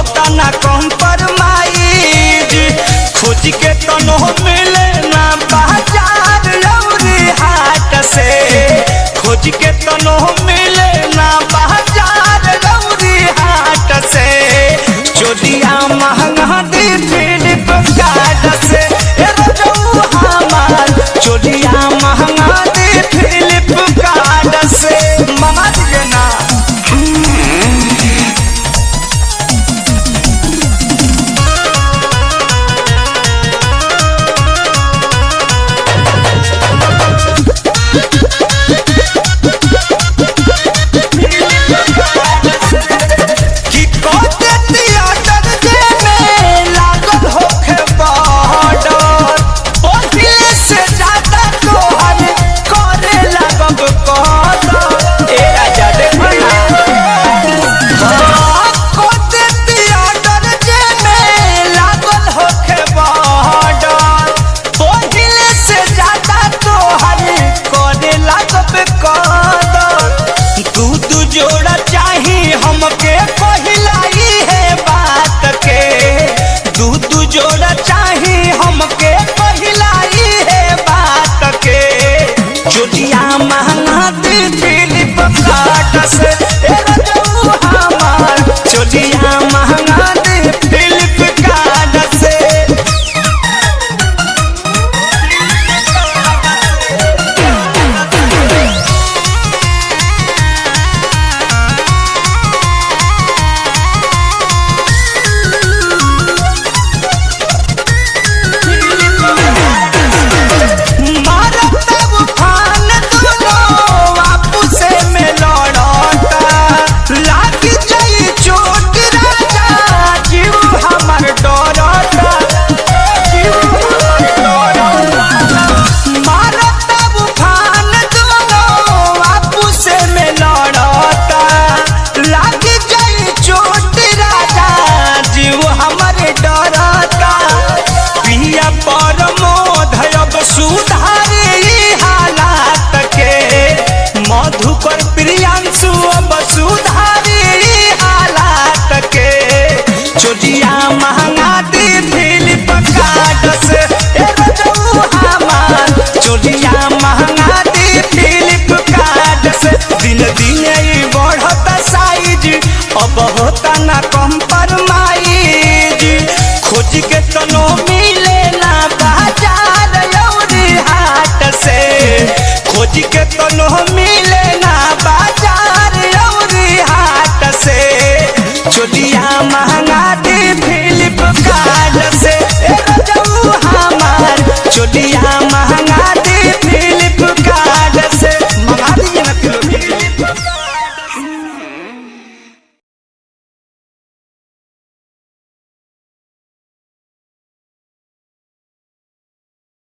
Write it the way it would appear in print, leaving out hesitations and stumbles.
होता ना कॉम्प्रोमाइज खोज के तनो मिले ना बाजार लौरी हाट से खोज के तनो मिले ना बाजार लौरी हाट से चोलिया महंगा दी फ्लिपकार्ट से हमार चोलिया महंगा दी फ्लिपकार्ट से मंगा दिए ना। जोड़ा चाही हमके पहिलाई है बात के दूध जोड़ा चाही हमके पहिलाई है बात के चोलिया महंगा दी फ्लिपकार्ट से हमार चोलिया महंगा दी फ्लिपकार्ट से। मधुकर प्रियांशु अब सुधारी हालात के चोलिया महंगा दी फ्लिपकार्ट से हमार चोलिया महंगा दी फ्लिपकार्ट से दिन दिन बढ़ता साइज अब होता ना कॉम्प्रोमाइज खोज के तनो मिले ना बाजार लौरी हाट से खोज के तनो मिले ना बाजार लौरी हाट से चोलिया महंगा दी फ्लिपकार्ट से हमार चोलिया महंगा